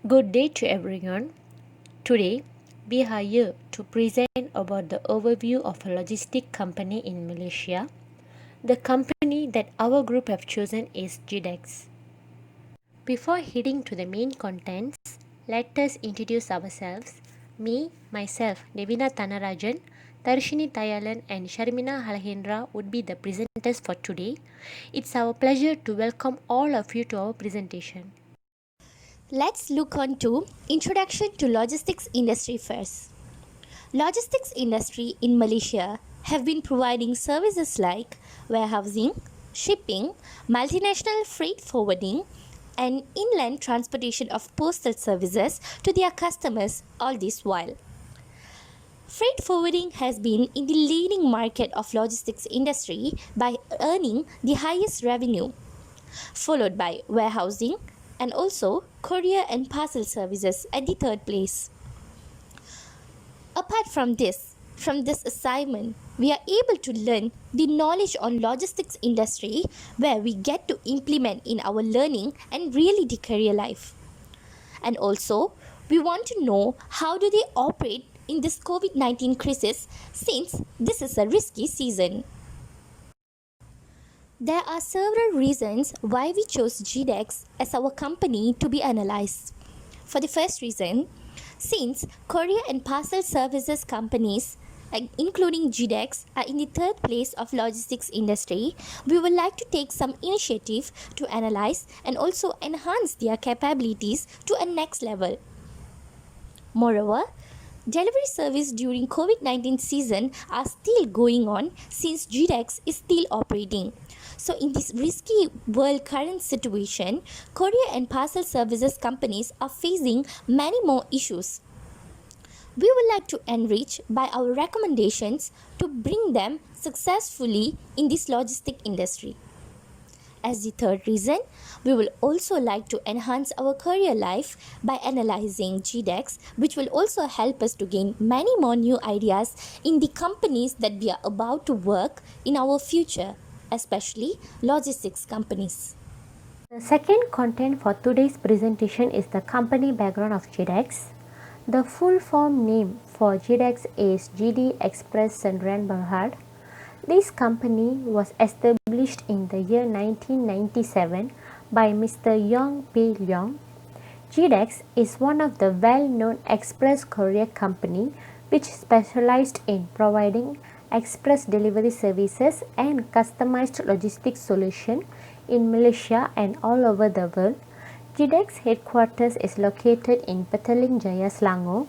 Good day to everyone. Today, we are here to present about the overview of a logistic company in Malaysia. The company that our group have chosen is GDEX. Before heading to the main contents, let us introduce ourselves. Myself, Devina Thanarajan, Darshini Tayalan and Sharmina Halahendra would be the presenters for today. It's our pleasure to welcome all of you to our presentation. Let's look on to Introduction to Logistics Industry first. Logistics industry in Malaysia have been providing services like warehousing, shipping, multinational freight forwarding, and inland transportation of postal services to their customers all this while. Freight forwarding has been in the leading market of logistics industry by earning the highest revenue, followed by warehousing and also courier and parcel services at the third place. Apart from this assignment, we are able to learn the knowledge on logistics industry where we get to implement in our learning and really the career life. And also, we want to know how do they operate in this COVID-19 crisis since this is a risky season. There are several reasons why we chose GDEX as our company to be analyzed. For the first reason, since courier and parcel services companies including GDEX are in the third place of logistics industry, we would like to take some initiative to analyze and also enhance their capabilities to a next level. Moreover, delivery service during COVID-19 season are still going on since GDEX is still operating. So in this risky world current situation, courier and parcel services companies are facing many more issues. We would like to enrich by our recommendations to bring them successfully in this logistic industry. As the third reason, we will also like to enhance our career life by analyzing GDEX, which will also help us to gain many more new ideas in the companies that we are about to work in our future, especially logistics companies. The second content for today's presentation is the company background of GDEX. The full form name for GDEX is GD Express Sdn Bhd. This company was established in the year 1997 by Mr. Yong Pei Leong. GDEX is one of the well-known express courier company which specialized in providing express delivery services and customized logistics solution in Malaysia and all over the world. GDEX headquarters is located in Petaling Jaya, Selangor.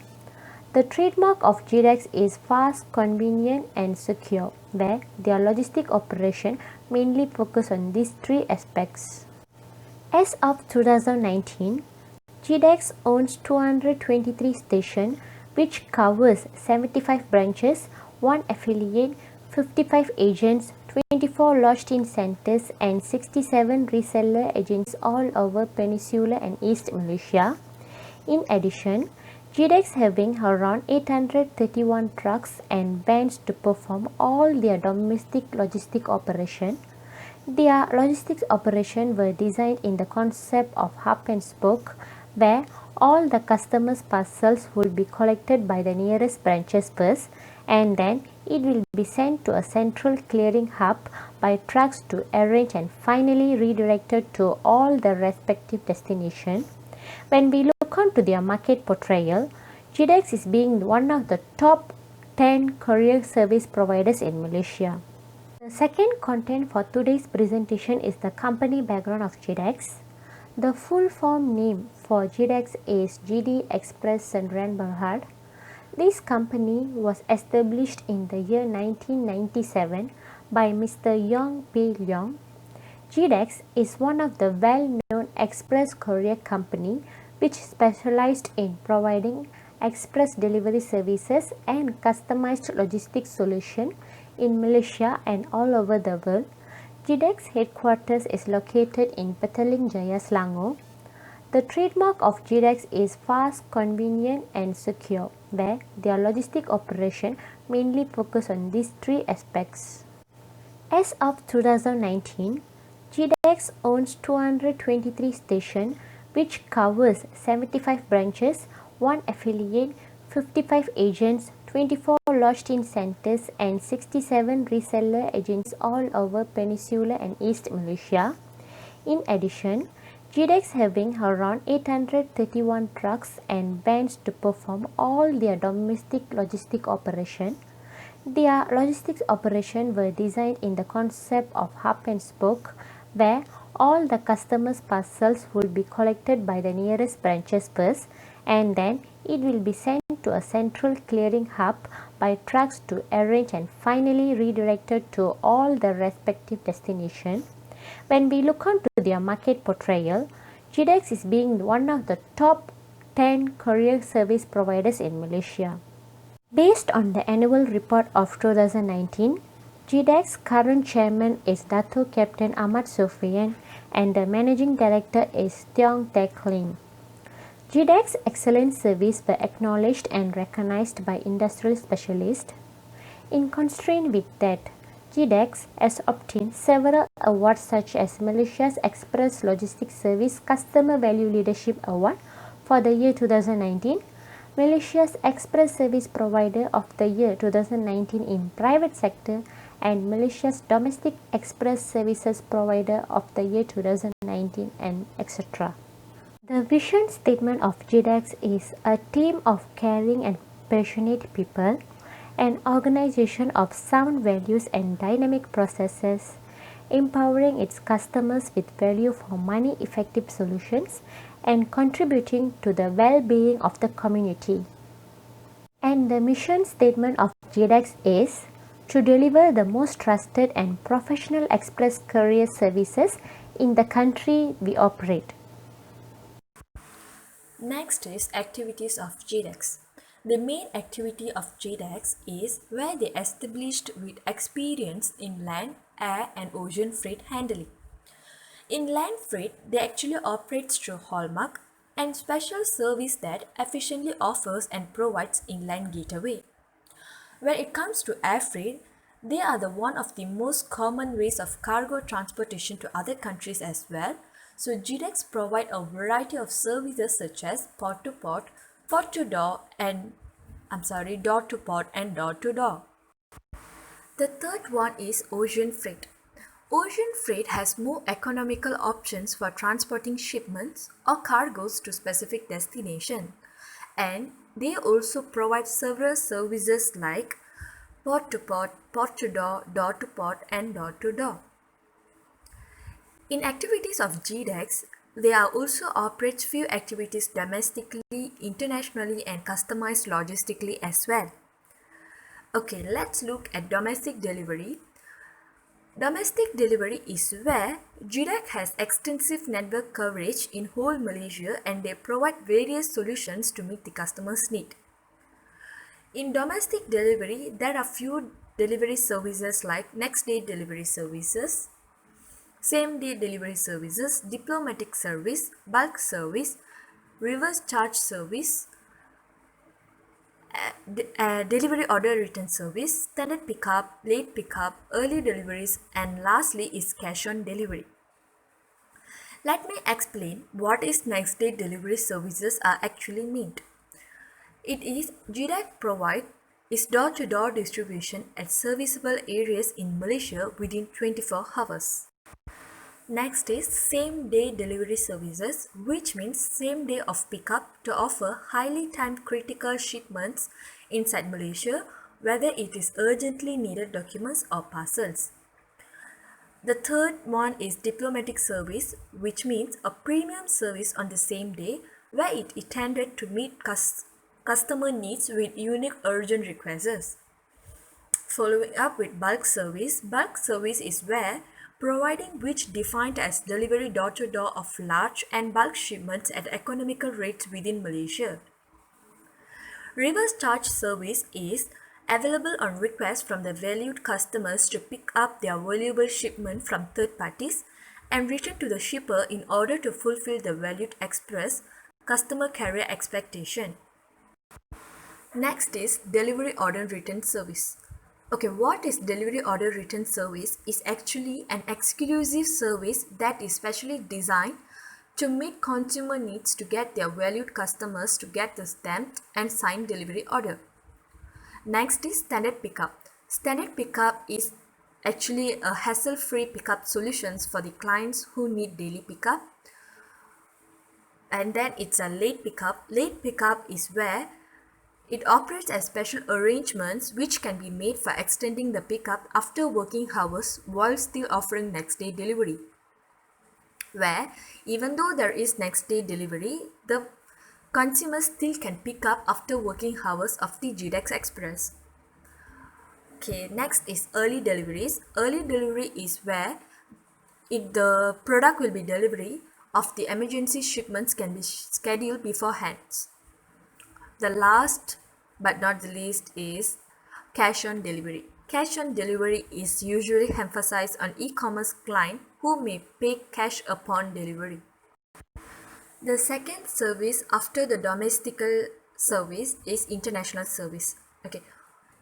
The trademark of GDEX is fast, convenient and secure, where their logistic operation mainly focus on these three aspects. As of 2019, GDEX owns 223 stations which covers 75 branches, 1 affiliate, 55 agents, 24 lodged-in centers and 67 reseller agents all over Peninsular and East Malaysia. In addition, GDEX having around 831 trucks and vans to perform all their domestic logistic operation. Their logistics operation were designed in the concept of hub and spoke, where all the customers' parcels will be collected by the nearest branches first and then it will be sent to a central clearing hub by trucks to arrange and finally redirected to all the respective destinations. When we look on to their market portrayal, GDEX is being one of the top 10 courier service providers in Malaysia. The second content for today's presentation is the company background of GDEX. The full form name for GDEX is GD Express Sdn Bhd. This company was established in the year 1997 by Mr. Yong Pei Leong. GDEX is one of the well-known express courier company which specialized in providing express delivery services and customized logistics solution in Malaysia and all over the world. GDEX headquarters is located in Petaling Jaya, Selangor. The trademark of GDEX is fast, convenient and secure, where their logistic operation mainly focus on these three aspects. As of 2019, GDEX owns 223 stations which covers 75 branches, 1 affiliate, 55 agents, 24 lodged-in centers and 67 reseller agencies all over Peninsular and East Malaysia. In addition, GDEX having around 831 trucks and vans to perform all their domestic logistic operation. Their logistics operation were designed in the concept of hub and spoke, where all the customers' parcels will be collected by the nearest branches first, and then it will be sent to a central clearing hub by trucks to arrange and finally redirected to all the respective destinations. When we look onto their market portrayal, GDEX is being one of the top 10 courier service providers in Malaysia. Based on the annual report of 2019, GDEX's current chairman is Dato Captain Ahmad Sofian and the managing director is Tiong Teck Lim. GDEX's excellent service were acknowledged and recognized by industrial specialists. In constraint with that, GDEX has obtained several awards such as Malaysia's Express Logistics Service Customer Value Leadership Award for the year 2019, Malaysia's Express Service Provider of the Year 2019 in Private Sector, and Malaysia's Domestic Express Services Provider of the Year 2019, and etc. The vision statement of GDEX is a team of caring and passionate people, an organization of sound values and dynamic processes, empowering its customers with value for money effective solutions and contributing to the well-being of the community. And the mission statement of GDEX is to deliver the most trusted and professional express courier services in the country we operate. Next is activities of GDEX. The main activity of GDEX is where they established with experience in land, air and ocean freight handling. In land freight, they actually operate through Hallmark and special service that efficiently offers and provides inland gateway. When it comes to air freight, they are the one of the most common ways of cargo transportation to other countries as well. So GDEX provide a variety of services such as port to port, port to door and door to port and door to door. The third one is ocean freight. Ocean freight has more economical options for transporting shipments or cargoes to specific destination, and they also provide several services like port to door to port and door to door. In activities of GDEX, they are also operates few activities domestically, internationally and customized logistically as well. Okay, let's look at domestic delivery. Domestic delivery is where GDEX has extensive network coverage in whole Malaysia and they provide various solutions to meet the customer's need. In domestic delivery, there are few delivery services like next day delivery services, same day delivery services, diplomatic service, bulk service, reverse charge service, delivery order return service, standard pickup, late pickup, early deliveries, and lastly is cash on delivery. Let me explain what is next day delivery services are actually meant. It is GDEX provide is door-to-door distribution at serviceable areas in Malaysia within 24 hours. Next is same-day delivery services, which means same day of pickup to offer highly timed critical shipments inside Malaysia, whether it is urgently needed documents or parcels. The third one is diplomatic service, which means a premium service on the same day where it is intended to meet customer needs with unique urgent requests. Following up with bulk service is where providing which defined as delivery door-to-door of large and bulk shipments at economical rates within Malaysia. Reverse charge service is available on request from the valued customers to pick up their valuable shipment from third parties and return to the shipper in order to fulfill the valued express customer carrier expectation. Next is delivery order return service. Okay, what is delivery order return service is actually an exclusive service that is specially designed to meet consumer needs to get their valued customers to get the stamped and signed delivery order. Next is standard pickup. Standard pickup is actually a hassle-free pickup solutions for the clients who need daily pickup. And then it's a late pickup. Late pickup is where it operates as special arrangements which can be made for extending the pickup after working hours while still offering next day delivery. Where even though there is next day delivery, the consumer still can pick up after working hours of the GDEX Express. Okay, next is early deliveries. Early delivery is where the product will be delivery of the emergency shipments can be scheduled beforehand. The last but not the least is cash on delivery. Cash on delivery is usually emphasized on e-commerce clients who may pay cash upon delivery. The second service after the domestical service is international service. Okay,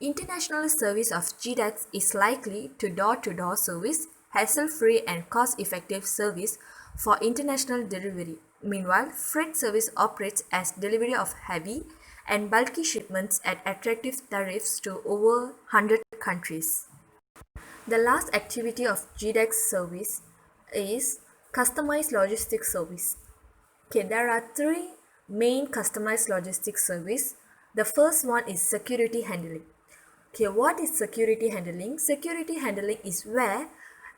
international service of GDEX is likely to door-to-door service, hassle-free and cost-effective service for international delivery. Meanwhile, freight service operates as delivery of heavy and bulky shipments at attractive tariffs to over 100 countries. The last activity of GDEX service is customized logistics service. Okay, there are three main customized logistics service. The first one is security handling. Okay, what is security handling? Security handling is where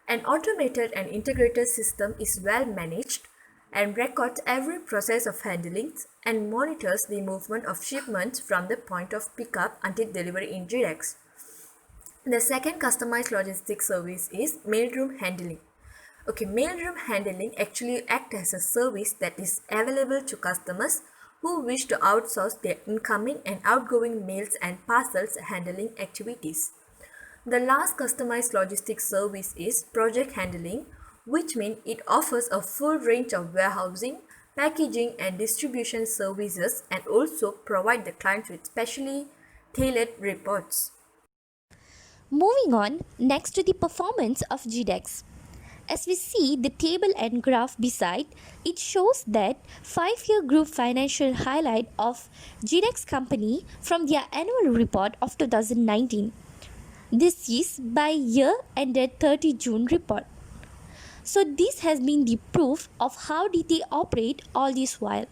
an automated and integrated system is well managed and records every process of handling and monitors the movement of shipments from the point of pickup until delivery in GDEX. The second customized logistics service is mailroom handling. Okay, mailroom handling actually acts as a service that is available to customers who wish to outsource their incoming and outgoing mails and parcels handling activities. The last customized logistics service is project handling, which means it offers a full range of warehousing, packaging and distribution services and also provide the client with specially tailored reports. Moving on, next to the performance of GDEX. As we see the table and graph beside, it shows that 5-year group financial highlight of GDEX company from their annual report of 2019. This is by year ended 30 June report. So this has been the proof of how did they operate all this while.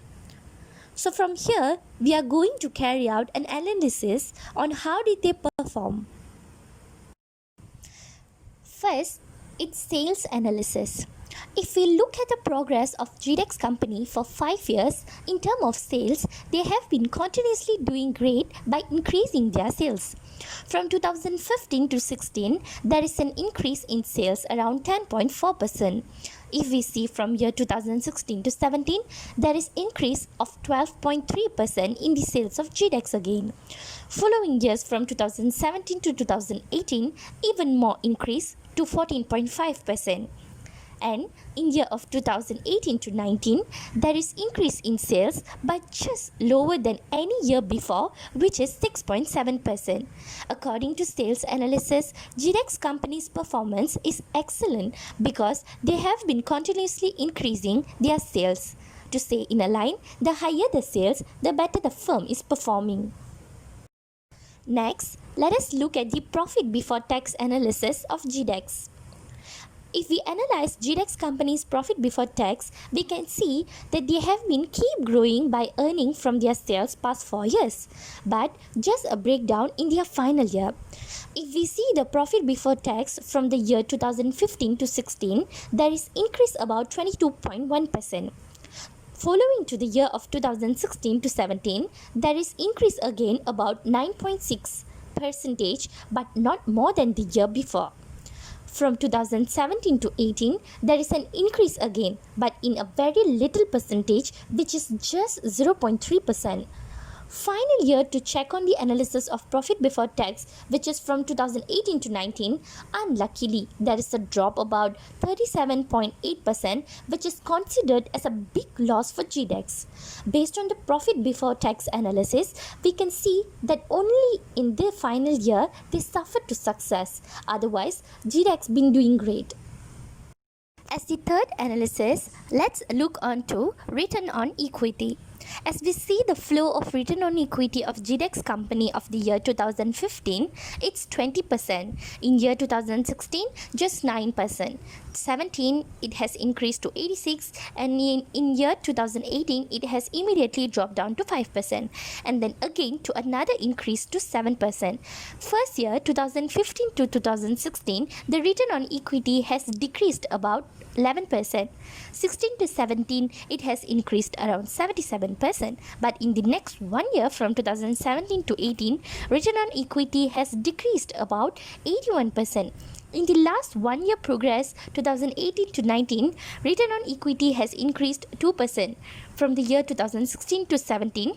So from here, we are going to carry out an analysis on how did they perform. First, it's sales analysis. If we look at the progress of GDEX company for 5 years, in terms of sales, they have been continuously doing great by increasing their sales. From 2015 to 16, there is an increase in sales around 10.4%. If we see from year 2016 to 17, there is increase of 12.3% in the sales of GDEX again. Following years from 2017 to 2018, even more increase to 14.5%. And in year of 2018 to 19, there is increase in sales but just lower than any year before, which is 6.7%. According to sales analysis, GDEX company's performance is excellent because they have been continuously increasing their sales. To say in a line, the higher the sales, the better the firm is performing. Next, let us look at the profit before tax analysis of GDEX. If we analyze GDEX company's profit before tax, we can see that they have been keep growing by earning from their sales past 4 years. But just a breakdown in their final year. If we see the profit before tax from the year 2015 to 16, there is increase about 22.1%. Following to the year of 2016 to 17, there is increase again about 9.6%, but not more than the year before. From 2017 to 18, there is an increase again, but in a very little percentage, which is just 0.3%. Final year to check on the analysis of profit before tax, which is from 2018 to 19, unluckily, there is a drop about 37.8%, which is considered as a big loss for GDEX. Based on the profit before tax analysis, we can see that only in their final year, they suffered to success. Otherwise, GDEX been doing great. As the third analysis, let's look on to return on equity. As we see the flow of return on equity of GDEX company of the year 2015, it's 20%. In year 2016, just 9%. 17, it has increased to 86, and in year 2018, it has immediately dropped down to 5%, and then again to another increase to 7%. First year 2015 to 2016, the return on equity has decreased about 11%. 16 to 17, it has increased around 77%. But in the next 1 year from 2017 to 18, return on equity has decreased about 81%. In the last 1 year progress, 2018 to 19, return on equity has increased 2%. From the year 2016 to 17,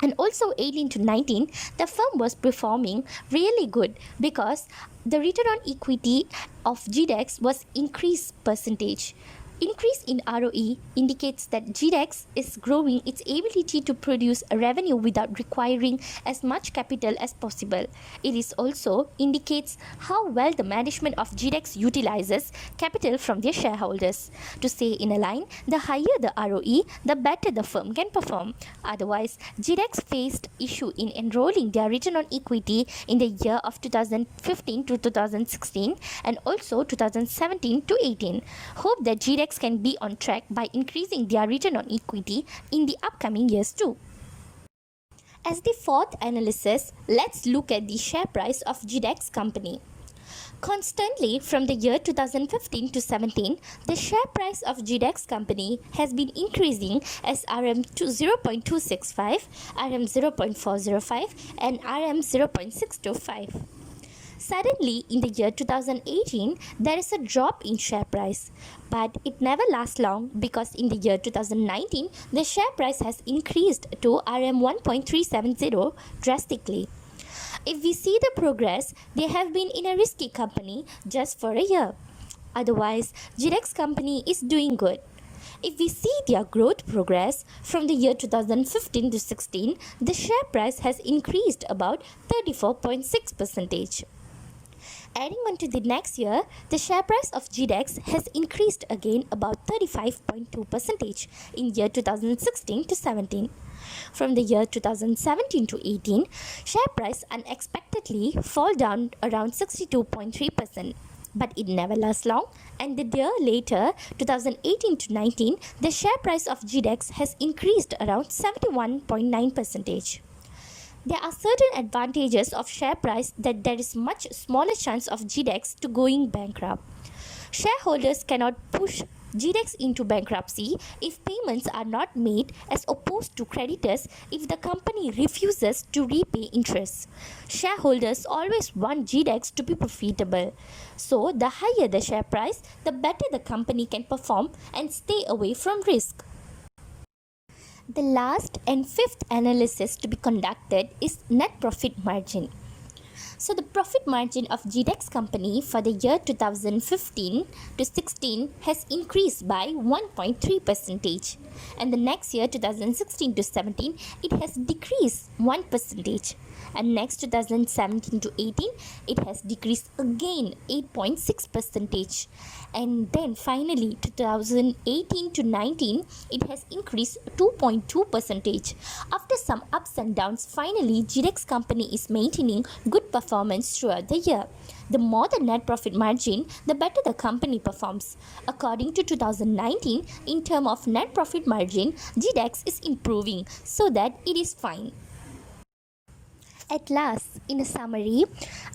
and also 18 to 19, the firm was performing really good because the return on equity of GDEX was increased percentage. Increase in ROE indicates that GDEX is growing its ability to produce a revenue without requiring as much capital as possible. It is also indicates how well the management of GDEX utilizes capital from their shareholders. To say in a line, the higher the ROE, the better the firm can perform. Otherwise, GDEX faced issue in enrolling their return on equity in the year of 2015 to 2016 and also 2017 to 18. Hope that GDEX can be on track by increasing their return on equity in the upcoming years too. As the fourth analysis, let's look at the share price of GDEX company. Constantly from the year 2015 to 17, the share price of GDEX company has been increasing as RM to 0.265, RM 0.405 and RM 0.625. Suddenly, in the year 2018, there is a drop in share price. But it never lasts long because in the year 2019, the share price has increased to RM 1.370 drastically. If we see the progress, they have been in a risky company just for a year. Otherwise, GDEX company is doing good. If we see their growth progress from the year 2015 to 16, the share price has increased about 34.6%. Adding on to the next year, the share price of GDEX has increased again about 35.2% in year 2016 to 17. From the year 2017 to 18, share price unexpectedly fall down around 62.3%. But it never lasts long, and the year later, 2018 to 19, the share price of GDEX has increased around 71.9%. There are certain advantages of share price that there is much smaller chance of GDEX to going bankrupt. Shareholders cannot push GDEX into bankruptcy if payments are not made as opposed to creditors if the company refuses to repay interest. Shareholders always want GDEX to be profitable. So the higher the share price, the better the company can perform and stay away from risk. The last and fifth analysis to be conducted is net profit margin. So the profit margin of GDEX company for the year 2015 to 16 has increased by 1.3%, and the next year 2016 to 17 it has decreased 1%, and next 2017 to 18 it has decreased again 8.6%, and then finally 2018 to 19 it has increased 2.2%. After some ups and downs, finally GDEX company is maintaining good performance throughout the year. The more the net profit margin, the better the company performs. According to 2019, in terms of net profit margin, GDEX is improving, so that it is fine. At last, in a summary,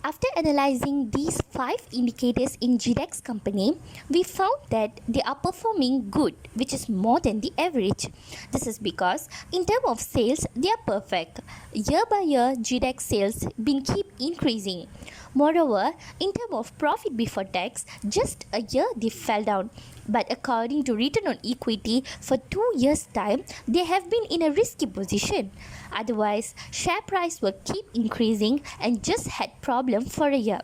after analyzing these 5 indicators in GDEX company, we found that they are performing good, which is more than the average. This is because in terms of sales, they are perfect. Year by year, GDEX sales been keep increasing. Moreover, in terms of profit before tax, just a year they fell down. But according to return on equity, for 2 years' time, they have been in a risky position. Otherwise, share price will keep increasing and just had problem for a year.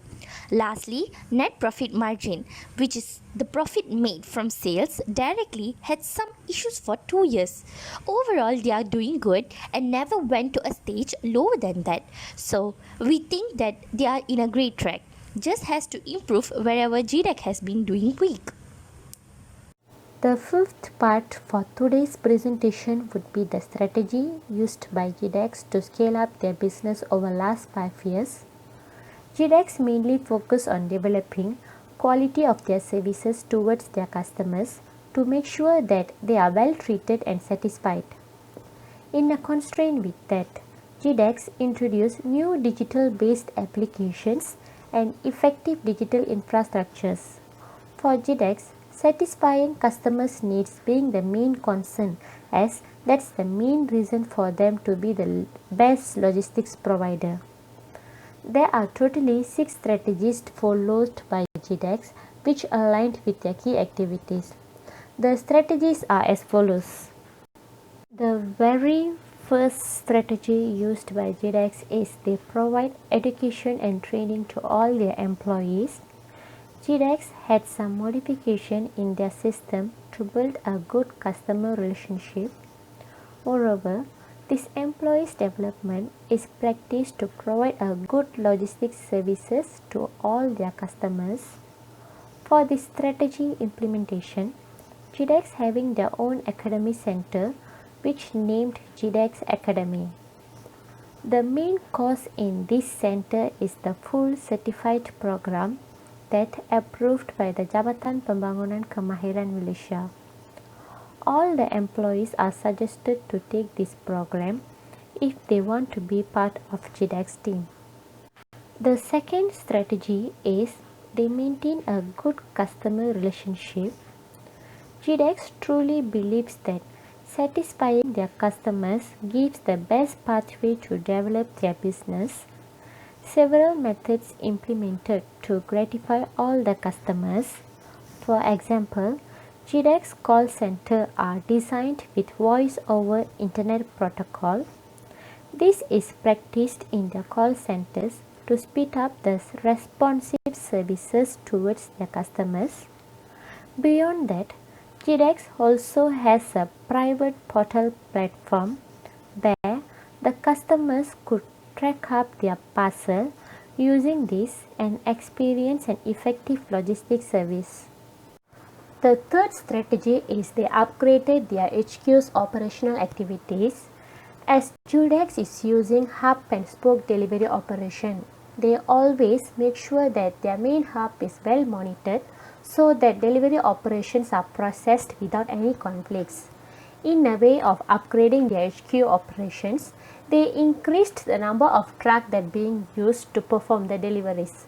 Lastly, net profit margin, which is the profit made from sales directly, had some issues for 2 years. Overall, they are doing good and never went to a stage lower than that. So, we think that they are in a great track. Just has to improve wherever GDEX has been doing weak. The fifth part for today's presentation would be the strategy used by GDEX to scale up their business over the last 5 years. GDEX mainly focus on developing quality of their services towards their customers to make sure that they are well treated and satisfied. In a constraint with that, GDEX introduced new digital-based applications and effective digital infrastructures. For GDEX, satisfying customers' needs being the main concern, as that's the main reason for them to be the best logistics provider. There are totally 6 strategies followed by GDEX which aligned with their key activities. The strategies are as follows. The very first strategy used by GDEX is they provide education and training to all their employees. GDEX had some modification in their system to build a good customer relationship. Moreover, this employees development is practiced to provide a good logistics services to all their customers. For this strategy implementation, GDEX having their own academy center which named GDEX Academy. The main course in this center is the full certified program that approved by the Jabatan Pembangunan Kemahiran Malaysia. All the employees are suggested to take this program if they want to be part of GDEX team. The second strategy is they maintain a good customer relationship. GDEX truly believes that satisfying their customers gives the best pathway to develop their business. Several methods implemented to gratify all the customers. For example, GDEX call center are designed with voice over internet protocol. This is practiced in the call centers to speed up the responsive services towards their customers. Beyond that, GDEX also has a private portal platform where the customers could track up their parcel using this and experience an effective logistics service. The third strategy is they upgraded their HQ's operational activities. As GDEX is using hub and spoke delivery operation, they always make sure that their main hub is well monitored so that delivery operations are processed without any conflicts. In a way of upgrading their HQ operations, they increased the number of trucks that being used to perform the deliveries.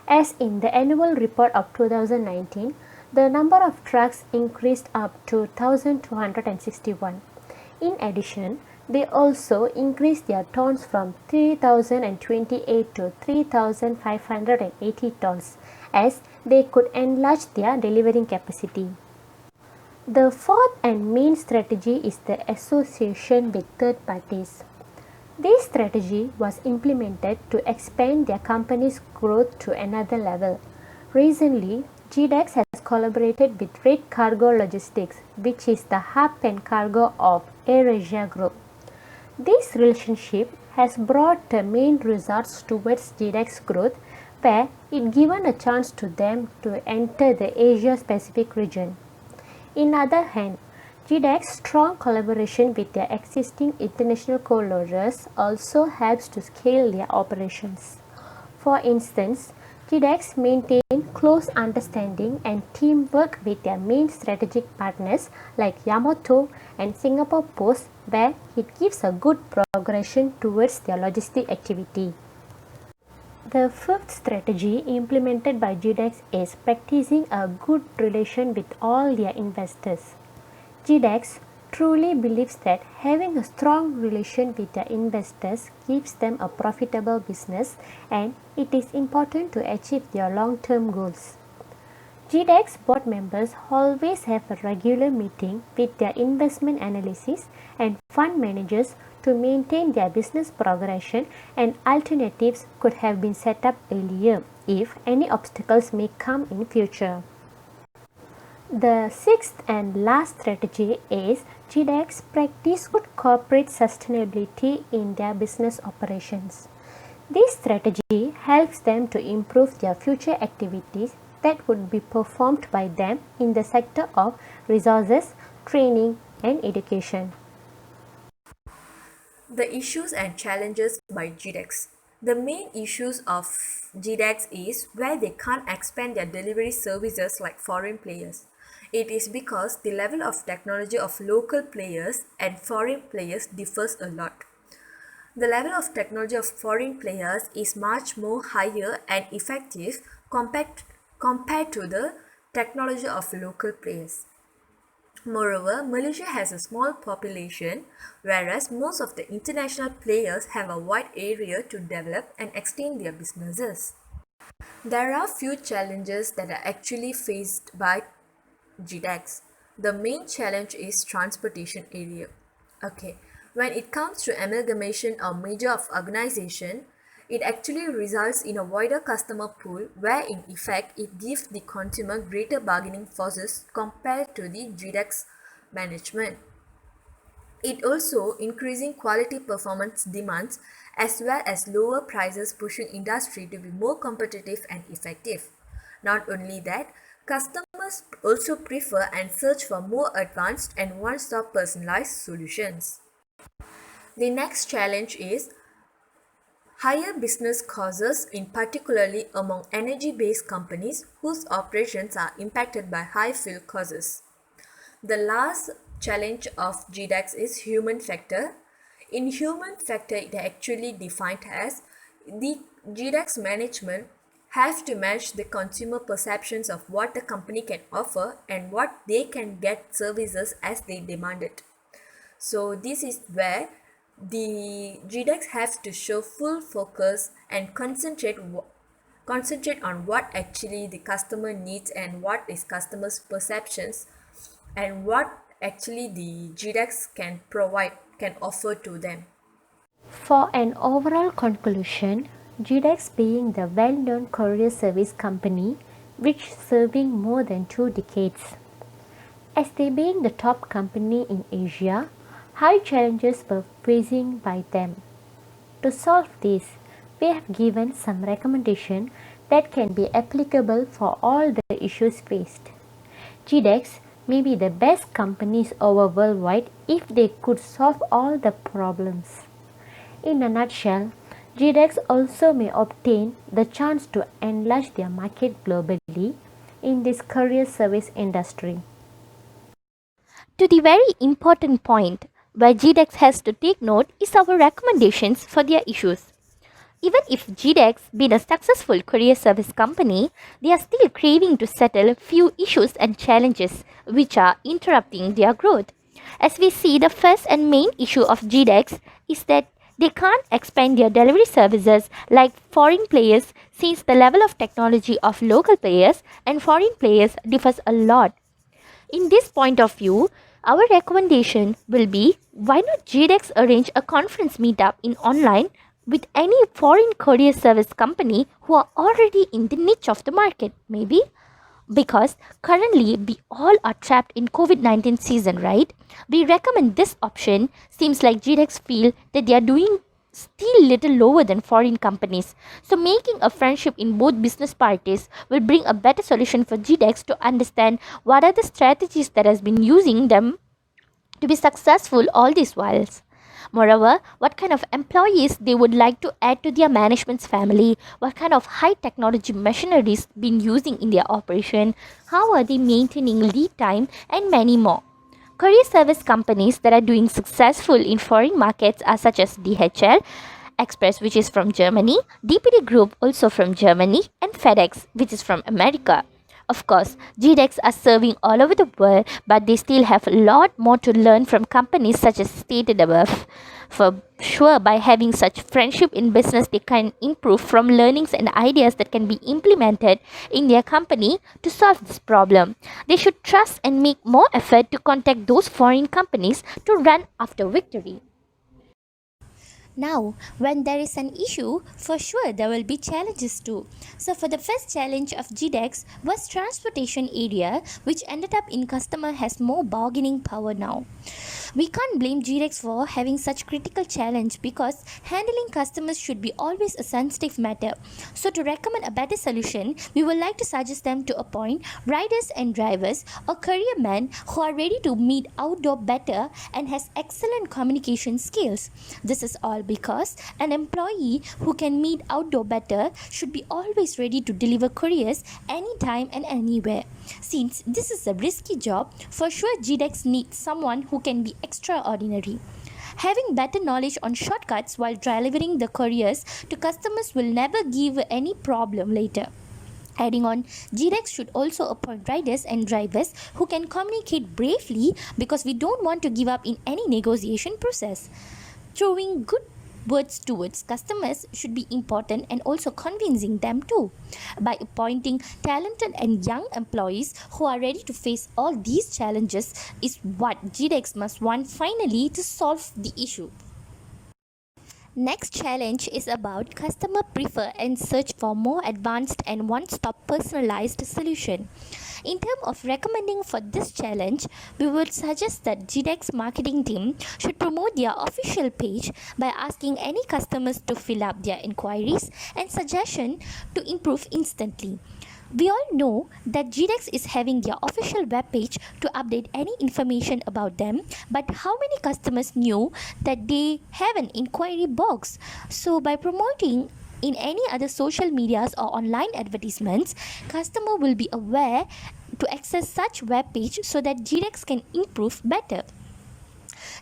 As in the annual report of 2019, the number of trucks increased up to 1,261. In addition, they also increased their tons from 3,028 to 3,580 tons as they could enlarge their delivering capacity. The fourth and main strategy is the association with third parties. This strategy was implemented to expand their company's growth to another level. Recently, GDEX has collaborated with Red Cargo Logistics, which is the hub and cargo of AirAsia Group. This relationship has brought the main results towards GDEX growth, where it given a chance to them to enter the Asia-Pacific region. In other hand, GDEX's strong collaboration with their existing international co-loaders also helps to scale their operations. For instance, GDEX maintain close understanding and teamwork with their main strategic partners like Yamato and Singapore Post, where it gives a good progression towards their logistic activity. The fifth strategy implemented by GDEX is practicing a good relation with all their investors. GDEX truly believes that having a strong relation with their investors gives them a profitable business, and it is important to achieve their long-term goals. GDEX board members always have a regular meeting with their investment analysts and fund managers to maintain their business progression, and alternatives could have been set up earlier if any obstacles may come in future. The sixth and last strategy is GDEX practice good corporate sustainability in their business operations. This strategy helps them to improve their future activities that would be performed by them in the sector of resources, training and education. The issues and challenges by GDEX. The main issues of GDEX is where they can't expand their delivery services like foreign players. It is because the level of technology of local players and foreign players differs a lot. The level of technology of foreign players is much more higher and effective compared to the technology of local players. Moreover, Malaysia has a small population, whereas most of the international players have a wide area to develop and extend their businesses. There are few challenges that are actually faced by GDEX. The main challenge is transportation area. Okay, when it comes to amalgamation or merger of organization, it actually results in a wider customer pool where in effect it gives the consumer greater bargaining forces compared to the GDEX management. It also increasing quality performance demands as well as lower prices pushing industry to be more competitive and effective. Not only that, customers also prefer and search for more advanced and one-stop personalized solutions. The next challenge is higher business costs, in particularly among energy-based companies whose operations are impacted by high fuel costs. The last challenge of GDEX is human factor. In human factor, it actually defined as the GDEX management have to match the consumer perceptions of what the company can offer and what they can get services as they demand it. So this is where the GDEX has to show full focus and concentrate on what actually the customer needs and what is customers' perceptions and what actually the GDEX can offer to them. For an overall conclusion, GDEX being the well-known courier service company which serving more than 2 decades. As they being the top company in Asia, high challenges were facing by them. To solve this, we have given some recommendation that can be applicable for all the issues faced. GDEX may be the best companies over worldwide if they could solve all the problems. In a nutshell, GDEX also may obtain the chance to enlarge their market globally in this courier service industry. To the very important point where GDEX has to take note is our recommendations for their issues. Even if GDEX been a successful courier service company, they are still craving to settle few issues and challenges which are interrupting their growth. As we see, the first and main issue of GDEX is that they can't expand their delivery services like foreign players since the level of technology of local players and foreign players differs a lot. In this point of view, our recommendation will be why not GDEX arrange a conference meetup in online with any foreign courier service company who are already in the niche of the market, maybe? Because currently we all are trapped in COVID-19 season, right? We recommend this option. Seems like GDEX feel that they are doing still little lower than foreign companies. So making a friendship in both business parties will bring a better solution for GDEX to understand what are the strategies that has been using them to be successful all these whiles. Moreover, what kind of employees they would like to add to their management's family, what kind of high technology machineries been using in their operation, how are they maintaining lead time, and many more. Courier service companies that are doing successful in foreign markets are such as DHL, Express which is from Germany, DPD Group also from Germany, and FedEx which is from America. Of course, GDEX are serving all over the world, but they still have a lot more to learn from companies such as stated above. For sure, by having such friendship in business, they can improve from learnings and ideas that can be implemented in their company to solve this problem. They should trust and make more effort to contact those foreign companies to run after victory. Now, when there is an issue, for sure there will be challenges too. So for the first challenge of GDEX was transportation area, which ended up in customer has more bargaining power now. We can't blame GDEX for having such critical challenge because handling customers should be always a sensitive matter. So to recommend a better solution, we would like to suggest them to appoint riders and drivers or career men who are ready to meet outdoor better and has excellent communication skills. This is all because an employee who can meet outdoor better should be always ready to deliver couriers anytime and anywhere. Since this is a risky job, for sure GDEX needs someone who can be extraordinary. Having better knowledge on shortcuts while delivering the couriers to customers will never give any problem later. Adding on, GDEX should also appoint riders and drivers who can communicate bravely because we don't want to give up in any negotiation process. Throwing good words towards customers should be important and also convincing them too. By appointing talented and young employees who are ready to face all these challenges is what GDEX must want finally to solve the issue. Next challenge is about customer prefer and search for more advanced and one-stop personalized solution. In terms of recommending for this challenge, we would suggest that GDEX marketing team should promote their official page by asking any customers to fill up their inquiries and suggestion to improve instantly. We all know that GDEX is having their official webpage to update any information about them, but how many customers knew that they have an inquiry box? So by promoting in any other social medias or online advertisements, customer will be aware to access such webpage so that GDEX can improve better.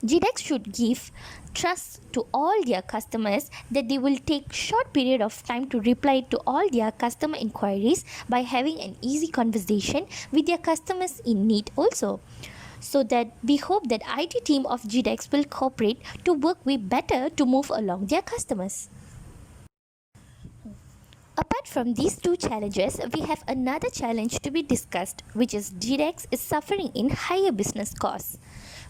GDEX should give trust to all their customers that they will take short period of time to reply to all their customer inquiries by having an easy conversation with their customers in need also. So that we hope that IT team of GDEX will cooperate to work way better to move along their customers. Apart from these two challenges, we have another challenge to be discussed, which is GDEX is suffering in higher business costs.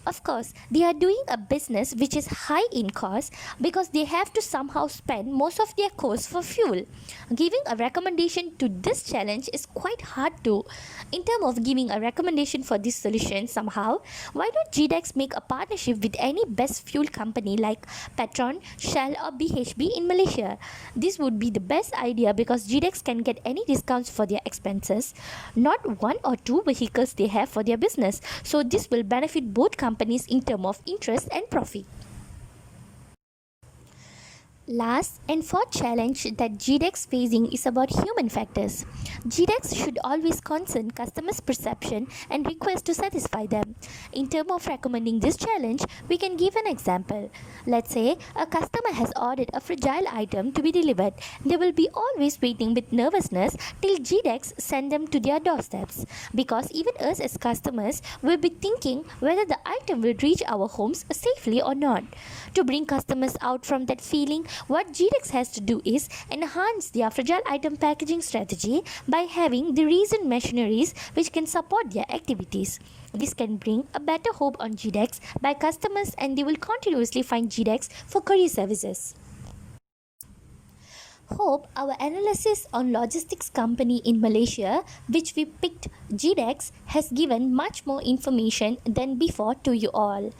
Of course, they are doing a business which is high in cost because they have to somehow spend most of their costs for fuel. Giving a recommendation to this challenge is quite hard to. In terms of giving a recommendation for this solution somehow, why don't GDEX make a partnership with any best fuel company like Petron, Shell or BHP in Malaysia? This would be the best idea because GDEX can get any discounts for their expenses, not one or two vehicles they have for their business. So this will benefit both companies in terms of interest and profit. Last and fourth challenge that GDEX facing is about human factors. GDEX should always concern customers' perception and request to satisfy them. In terms of recommending this challenge, we can give an example. Let's say a customer has ordered a fragile item to be delivered. They will be always waiting with nervousness till GDEX send them to their doorsteps. Because even us as customers will be thinking whether the item will reach our homes safely or not. To bring customers out from that feeling, what GDEX has to do is enhance their fragile item packaging strategy by having the recent machineries which can support their activities. This can bring a better hope on GDEX by customers and they will continuously find GDEX for courier services. Hope our analysis on logistics company in Malaysia, which we picked GDEX, has given much more information than before to you all.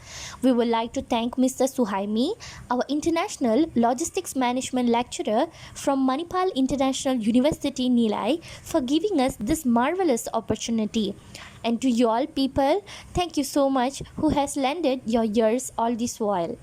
We would like to thank Mr. Suhaimi, our International Logistics Management lecturer from Manipal International University, Nilai, for giving us this marvelous opportunity. And to you all people, thank you so much who has lended your ears all this while.